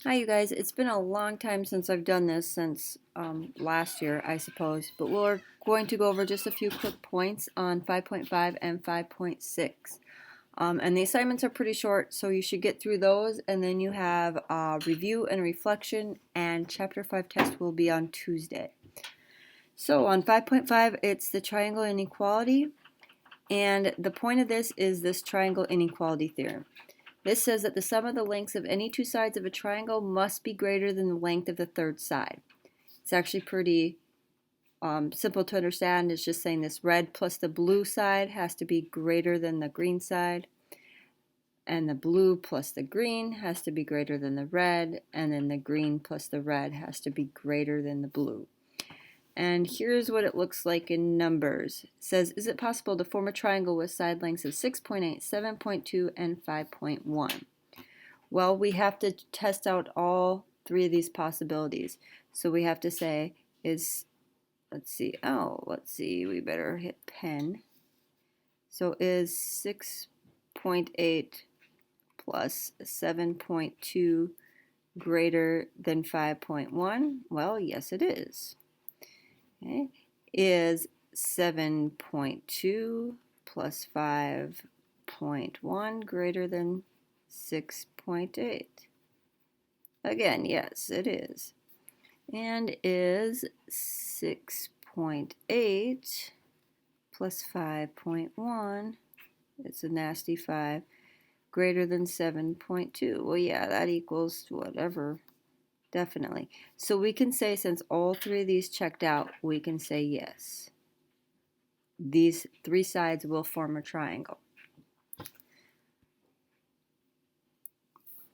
Hi you guys, it's been a long time since I've done this, since last year I suppose, but we're going to go over just a few quick points on 5.5 and 5.6. And the assignments are pretty short, so you should get through those, and then you have review and reflection, and chapter 5 test will be on Tuesday. So on 5.5 it's the triangle inequality, and the point of this is this triangle inequality theorem. This says that the sum of the lengths of any two sides of a triangle must be greater than the length of the third side. It's actually pretty simple to understand. It's just saying this red plus the blue side has to be greater than the green side, and the blue plus the green has to be greater than the red, and then the green plus the red has to be greater than the blue. And here's what it looks like in numbers. It says, is it possible to form a triangle with side lengths of 6.8, 7.2, and 5.1? Well, we have to test out all three of these possibilities. So we have to say let's see, we better hit pen. So is 6.8 plus 7.2 greater than 5.1? Well, yes it is. Okay. Is 7.2 plus 5.1 greater than 6.8? Again, yes, it is. And is 6.8 plus 5.1, it's a nasty 5, greater than 7.2? Well, yeah, that equals whatever. Definitely. So we can say, since all three of these checked out, we can say yes. These three sides will form a triangle.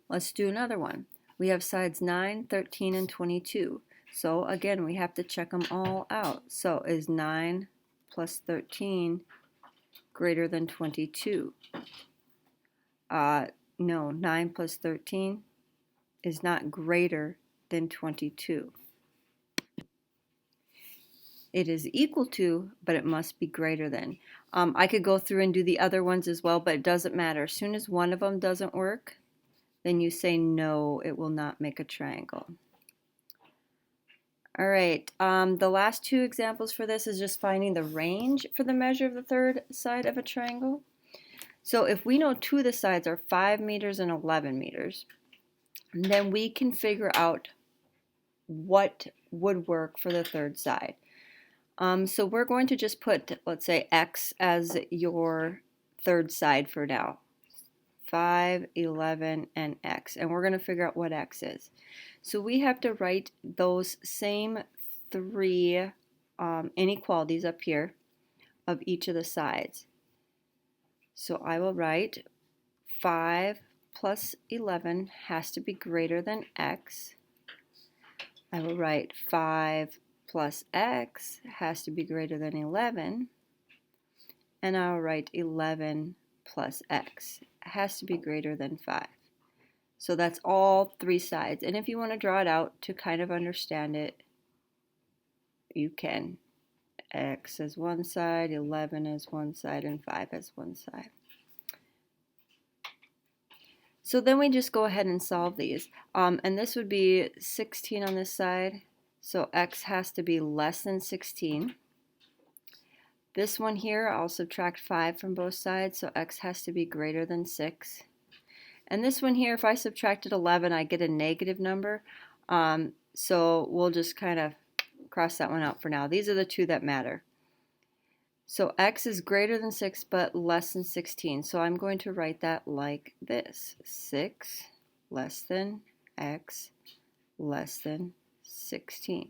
Let's do another one. We have sides 9, 13, and 22. So again, we have to check them all out. So is 9 plus 13 greater than 22? No, 9 plus 13 is not greater than 22. It is equal to, but it must be greater than. I could go through and do the other ones as well, but it doesn't matter. As soon as one of them doesn't work, then you say no, it will not make a triangle. All right, the last two examples for this is just finding the range for the measure of the third side of a triangle. So if we know two of the sides are 5 meters and 11 meters, then we can figure out what would work for the third side. So we're going to just put, let's say, x as your third side for now. 5, 11, and x. And we're going to figure out what x is. So we have to write those same three inequalities up here of each of the sides. So I will write 5 plus 11 has to be greater than x. I will write 5 plus x has to be greater than 11, and I'll write 11 plus x has to be greater than 5. So that's all three sides, and if you want to draw it out to kind of understand it, you can. X as one side, 11 as one side, and 5 as one side. So then we just go ahead and solve these, and this would be 16 on this side. So x has to be less than 16. This one here, I'll subtract 5 from both sides, so x has to be greater than 6. And this one here, if I subtracted 11, I get a negative number. So we'll just kind of cross that one out for now. These are the two that matter. So x is greater than 6 but less than 16. So I'm going to write that like this. 6 less than x less than 16.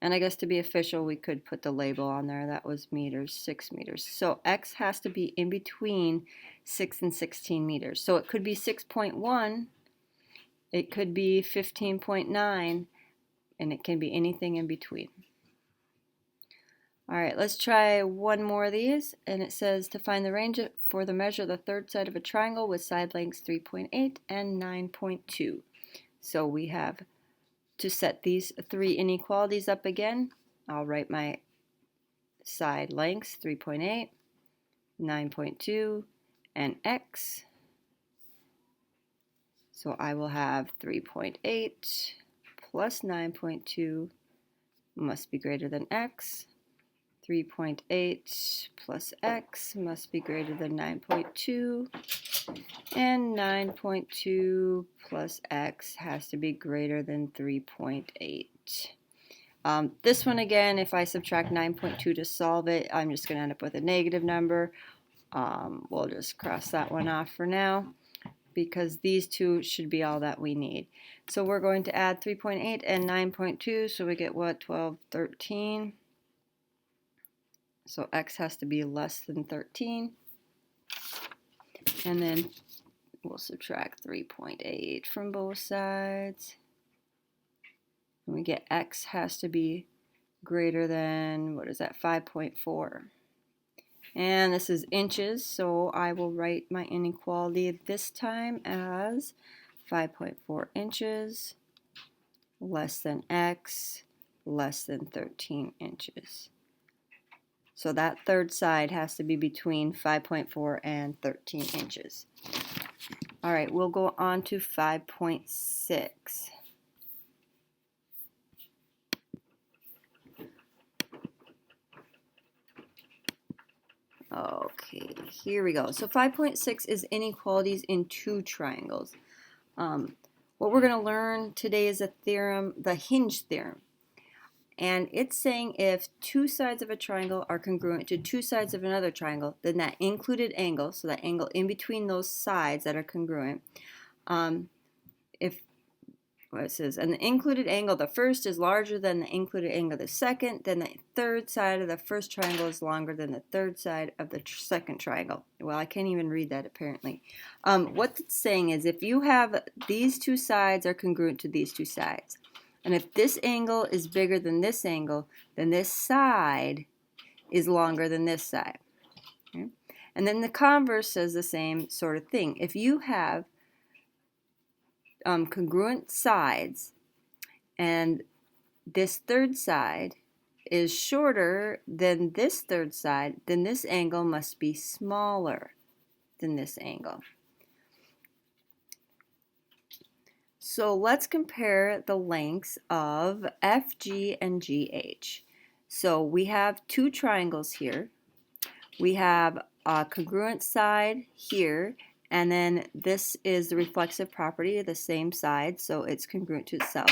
And I guess to be official, we could put the label on there. That was meters, 6 meters. So x has to be in between 6 and 16 meters. So it could be 6.1, it could be 15.9, and it can be anything in between. All right, let's try one more of these. And it says to find the range for the measure of the third side of a triangle with side lengths 3.8 and 9.2. So we have to set these three inequalities up again. I'll write my side lengths 3.8, 9.2, and x. So I will have 3.8 plus 9.2 must be greater than x. 3.8 plus x must be greater than 9.2. And 9.2 plus x has to be greater than 3.8. This one again, if I subtract 9.2 to solve it, I'm just going to end up with a negative number. We'll just cross that one off for now, because these two should be all that we need. So we're going to add 3.8 and 9.2, so we get what? 12, 13. So x has to be less than 13. And then we'll subtract 3.8 from both sides. And we get x has to be greater than, what is that, 5.4. And this is inches, so I will write my inequality this time as 5.4 inches less than x less than 13 inches. So that third side has to be between 5.4 and 13 inches. All right, we'll go on to 5.6. Okay, here we go. So 5.6 is inequalities in two triangles. What we're going to learn today is a theorem, the hinge theorem. And it's saying if two sides of a triangle are congruent to two sides of another triangle, then that included angle, so that angle in between those sides that are congruent, if what it says, and the included angle, the first is larger than the included angle of the second, then the third side of the first triangle is longer than the third side of the second triangle. Well, I can't even read that apparently. What it's saying is if you have these two sides are congruent to these two sides, and if this angle is bigger than this angle, then this side is longer than this side. Okay? And then the converse says the same sort of thing. If you have congruent sides and this third side is shorter than this third side, then this angle must be smaller than this angle. So let's compare the lengths of FG and GH. So we have two triangles here. We have a congruent side here, and then this is the reflexive property of the same side, so it's congruent to itself.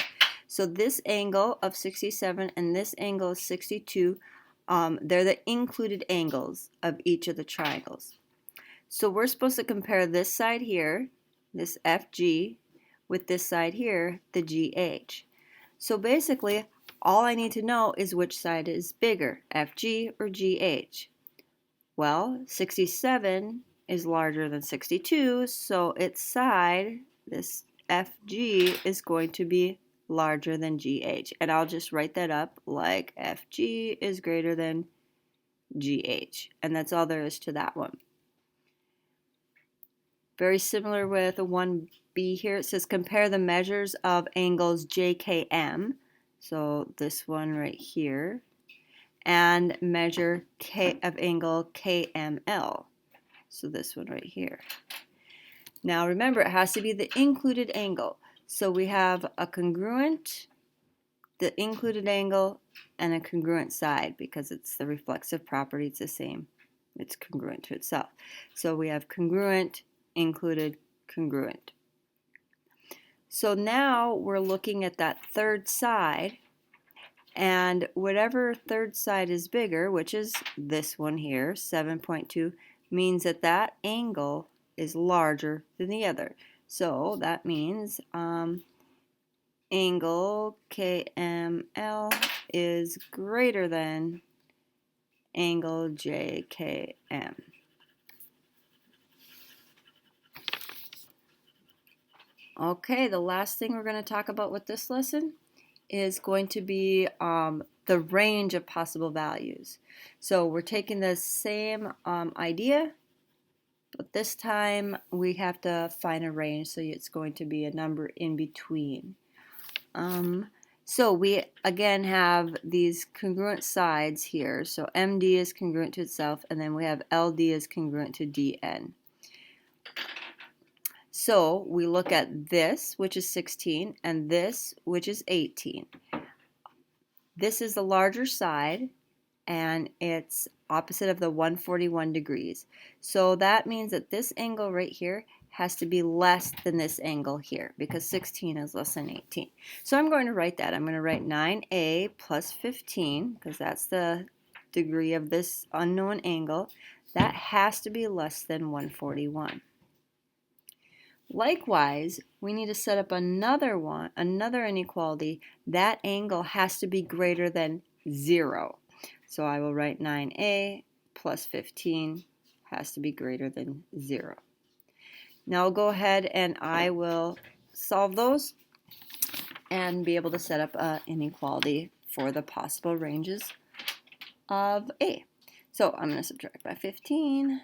So this angle of 67 and this angle of 62, they're the included angles of each of the triangles. So we're supposed to compare this side here, this FG, with this side here, the GH. So basically, all I need to know is which side is bigger, FG or GH. Well, 67 is larger than 62, so its side, this FG, is going to be larger than GH. And I'll just write that up like FG is greater than GH. And that's all there is to that one. Very similar with a 1B here. It says compare the measures of angles JKM, so this one right here, and measure K of angle KML, so this one right here. Now remember, it has to be the included angle. So we have a congruent, the included angle, and a congruent side because it's the reflexive property, it's the same. It's congruent to itself. So we have congruent, included, congruent. So now we're looking at that third side, and whatever third side is bigger, which is this one here, 7.2, means that that angle is larger than the other. So that means angle KML is greater than angle JKM. Okay, the last thing we're going to talk about with this lesson is going to be the range of possible values. So we're taking the same idea, but this time we have to find a range, so it's going to be a number in between. So we again have these congruent sides here. So MD is congruent to itself, and then we have LD is congruent to DN. So we look at this, which is 16, and this, which is 18. This is the larger side, and it's opposite of the 141 degrees. So that means that this angle right here has to be less than this angle here, because 16 is less than 18. So I'm going to write that. I'm going to write 9a plus 15, because that's the degree of this unknown angle. That has to be less than 141. Likewise, we need to set up another inequality. That angle has to be greater than 0. So I will write 9a plus 15 has to be greater than 0. Now I'll go ahead and I will solve those and be able to set up an inequality for the possible ranges of a. So I'm going to subtract by 15.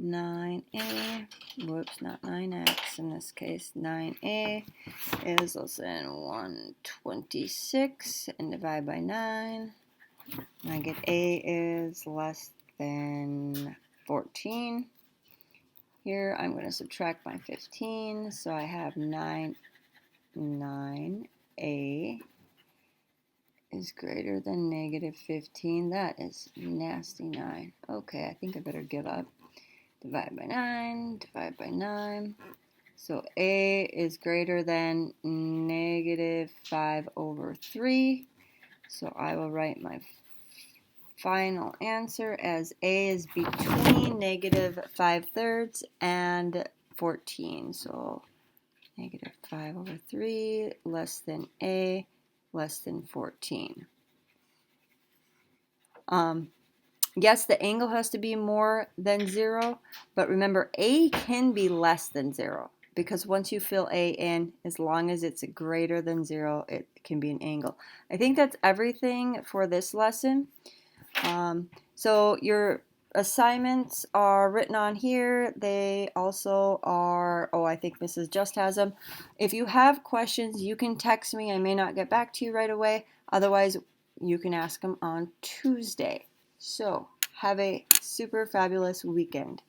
9a, whoops, not 9x in this case, 9a is less than 126 and divide by 9. And I get a is less than 14. Here I'm going to subtract my 15, so I have 9a is greater than negative 15. That is nasty 9. Okay, I think I better give up. Divide by 9, divide by 9. So a is greater than negative 5 over 3. So I will write my final answer as a is between negative 5/3 and 14. So negative 5 over 3 less than a less than 14. Yes, the angle has to be more than 0, but remember a can be less than 0, because once you fill a in, as long as it's greater than 0, it can be an angle. I think that's everything for this lesson. So your assignments are written on here. They also are, I think Mrs. Just has them. If you have questions, you can text me. I may not get back to you right away. Otherwise, you can ask them on Tuesday. So, have a super fabulous weekend.